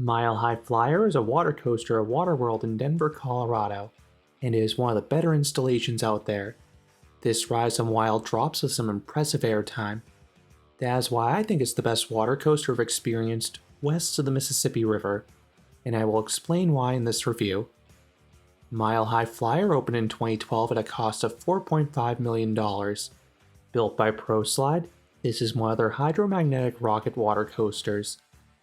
Mile High Flyer is a water coaster at Waterworld in Denver, Colorado, and it is one of the better installations out there. This rides on wild drops with some impressive airtime. That is why I think it's the best water coaster I've experienced west of the Mississippi River, and I will explain why in this review. Mile High Flyer opened in 2012 at a cost of $4.5 million. Built by ProSlide, this is one of their hydromagnetic rocket water coasters.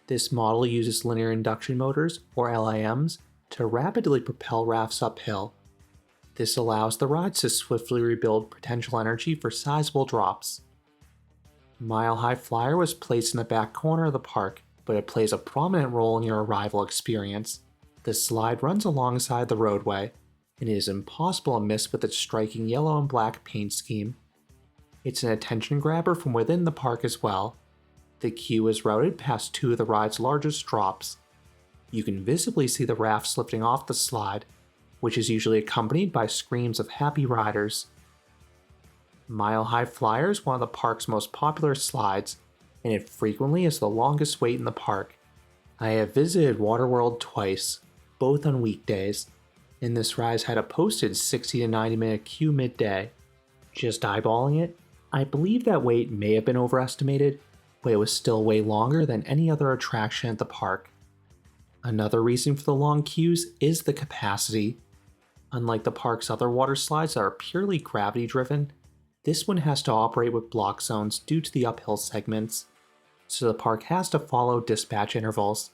This model uses linear induction motors, or LIMs, to rapidly propel rafts uphill. This allows the rides to swiftly rebuild potential energy for sizable drops. Mile High Flyer was placed in the back corner of the park, but it plays a prominent role in your arrival experience. The slide runs alongside the roadway, and it is impossible to miss with its striking yellow and black paint scheme. It's an attention grabber from within the park as well. The queue is routed past two of the ride's largest drops. You can visibly see the rafts lifting off the slide, which is usually accompanied by screams of happy riders. Mile High Flyer is one of the park's most popular slides, and it frequently is the longest wait in the park. I have visited Waterworld twice, both on weekdays, and this ride had a posted 60 to 90 minute queue midday. Just eyeballing it, I believe that wait may have been overestimated, but it was still way longer than any other attraction at the park. Another reason for the long queues is the capacity. Unlike the park's other water slides that are purely gravity driven, this one has to operate with block zones due to the uphill segments, so the park has to follow dispatch intervals.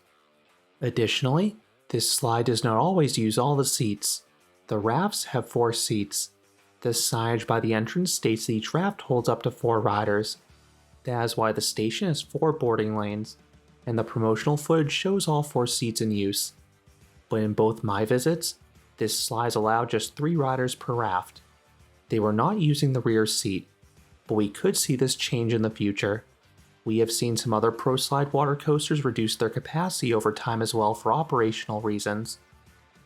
Additionally, this slide does not always use all the seats. The rafts have 4 seats. The signage by the entrance states that each raft holds up to 4 riders. That is why the station has 4 boarding lanes, and the promotional footage shows all 4 seats in use. But in both my visits, this slide allowed just 3 riders per raft. They were not using the rear seat, but we could see this change in the future. We have seen some other ProSlide water coasters reduce their capacity over time as well for operational reasons.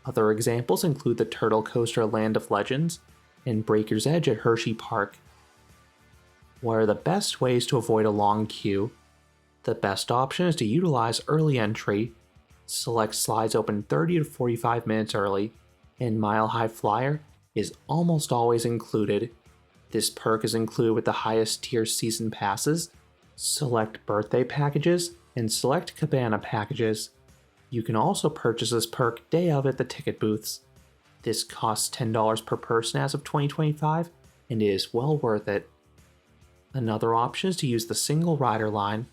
Other examples include the Turtle Coaster at Land of Legends and Breaker's Edge at Hershey Park. What are the best ways to avoid a long queue? The best option is to utilize early entry. Select slides open 30 to 45 minutes early, and Mile High Flyer is almost always included. This perk is included with the highest tier season passes, select birthday packages, and select cabana packages. You can also purchase this perk day of at the ticket booths. This costs $10 per person as of 2025, and it is well worth it. Another option is to use the single rider line.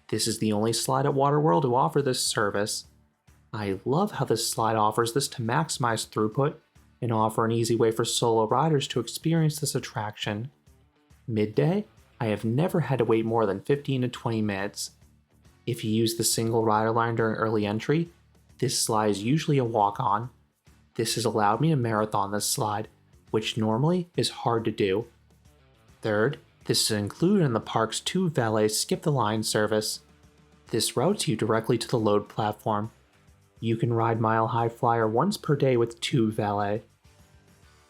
This is the only slide at Waterworld to offer this service. I love how this slide offers this to maximize throughput and offer an easy way for solo riders to experience this attraction. Midday, I have never had to wait more than 15 to 20 minutes. If you use the single rider line during early entry, this slide is usually a walk-on. This has allowed me to marathon this slide, which normally is hard to do. Third, this is included in the park's 2 valet skip-the-line service. This routes you directly to the load platform. You can ride Mile High Flyer once per day with 2 valet.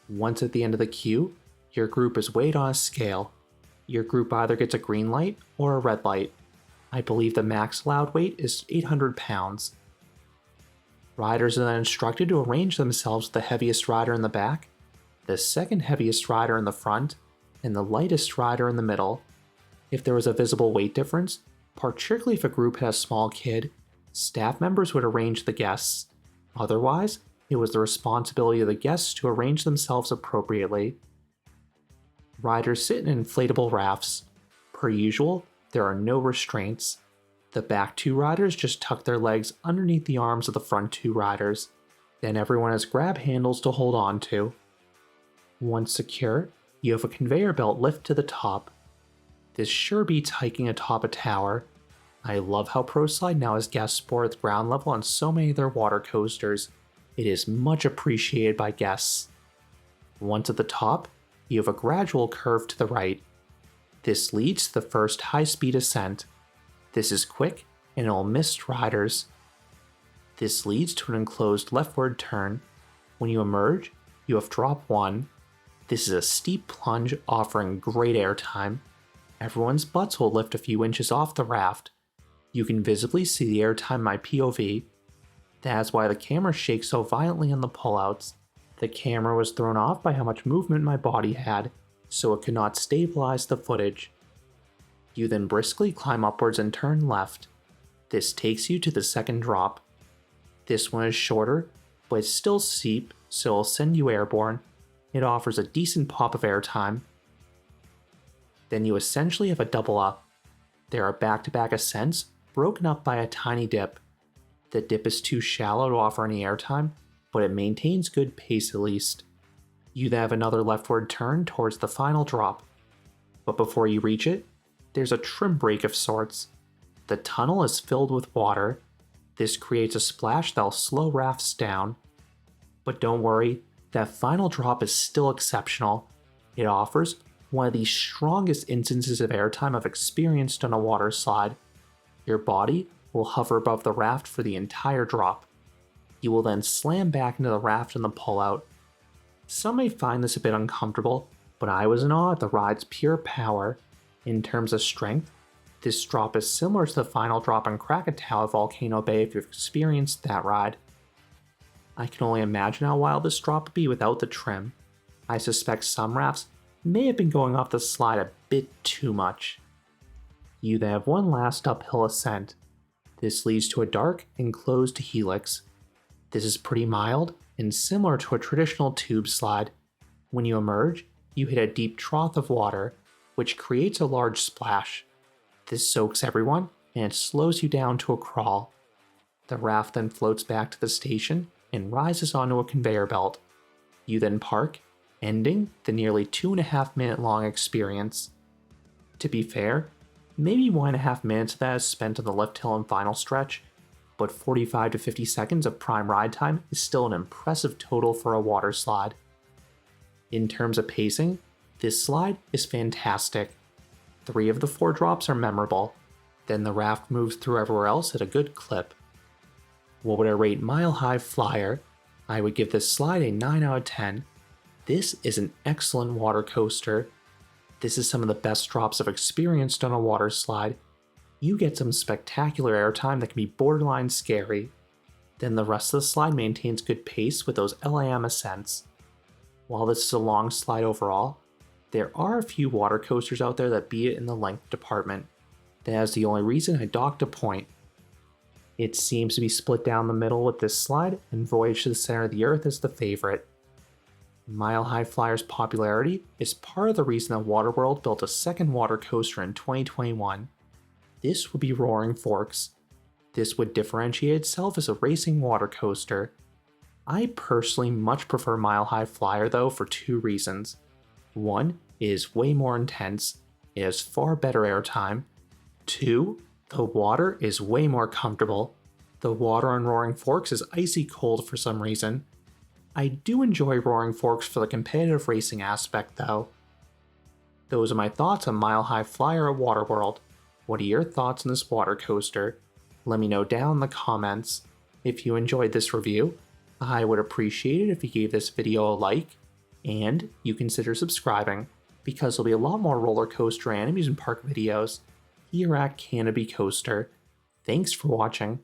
Once at the end of the queue, your group is weighed on a scale. Your group either gets a green light or a red light. I believe the max allowed weight is 800 pounds. Riders are then instructed to arrange themselves with the heaviest rider in the back, the second heaviest rider in the front, and the lightest rider in the middle. If there was a visible weight difference, particularly if a group had a small kid, staff members would arrange the guests. Otherwise, it was the responsibility of the guests to arrange themselves appropriately. Riders sit in inflatable rafts. Per usual, there are no restraints. The back 2 riders just tuck their legs underneath the arms of the front 2 riders. Then everyone has grab handles to hold on to. Once secure, you have a conveyor belt lift to the top. This sure beats hiking atop a tower. I love how ProSlide now has guest support at ground level on so many of their water coasters. It is much appreciated by guests. Once at the top, you have a gradual curve to the right. This leads to the first high-speed ascent. This is quick and it will miss riders. This leads to an enclosed leftward turn. When you emerge, you have drop 1. This is a steep plunge offering great airtime. Everyone's butts will lift a few inches off the raft. You can visibly see the airtime in my POV, That's why the camera shakes so violently on the pullouts. The camera was thrown off by how much movement my body had, so it could not stabilize the footage. You then briskly climb upwards and turn left. This takes you to the second drop. This one is shorter, but it's still steep, so it'll send you airborne. It offers a decent pop of airtime. Then you essentially have a double up. There are back-to-back ascents, broken up by a tiny dip. The dip is too shallow to offer any airtime, but it maintains good pace at least. You then have another leftward turn towards the final drop. But before you reach it, there's a trim break of sorts. The tunnel is filled with water. This creates a splash that'll slow rafts down. But don't worry, that final drop is still exceptional. It offers one of the strongest instances of airtime I've experienced on a water slide. Your body will hover above the raft for the entire drop. You will then slam back into the raft on the pullout. Some may find this a bit uncomfortable, but I was in awe at the ride's pure power. In terms of strength, this drop is similar to the final drop in Krakatoa at Volcano Bay if you've experienced that ride. I can only imagine how wild this drop would be without the trim. I suspect some rafts may have been going off the slide a bit too much. You then have one last uphill ascent. This leads to a dark, enclosed helix. This is pretty mild and similar to a traditional tube slide. When you emerge, you hit a deep trough of water, which creates a large splash. This soaks everyone, and it slows you down to a crawl. The raft then floats back to the station and rises onto a conveyor belt. You then park, ending the nearly 2.5-minute long experience. To be fair, maybe 1.5 minutes of that is spent on the lift hill and final stretch, but 45 to 50 seconds of prime ride time is still an impressive total for a water slide. In terms of pacing, this slide is fantastic. 3 of the 4 drops are memorable, then the raft moves through everywhere else at a good clip. What would I rate Mile High Flyer? I would give this slide a 9 out of 10. This is an excellent water coaster. This is some of the best drops I've experienced on a water slide. You get some spectacular airtime that can be borderline scary. Then the rest of the slide maintains good pace with those LAM ascents. While this is a long slide overall, there are a few water coasters out there that beat it in the length department. That is the only reason I docked a point. It seems to be split down the middle with this slide, and Voyage to the Center of the Earth is the favorite. Mile High Flyer's popularity is part of the reason that Waterworld built a second water coaster in 2021. This would be Roaring Forks. This would differentiate itself as a racing water coaster. I personally much prefer Mile High Flyer though for 2 reasons. One, it is way more intense, it has far better airtime. 2, the water is way more comfortable. The water on Roaring Forks is icy cold for some reason. I do enjoy Roaring Forks for the competitive racing aspect though. Those are my thoughts on Mile High Flyer at Waterworld. What are your thoughts on this water coaster? Let me know down in the comments. If you enjoyed this review, I would appreciate it if you gave this video a like, and you consider subscribing, because there'll be a lot more roller coaster and amusement park videos here at Canopy Coaster. Thanks for watching.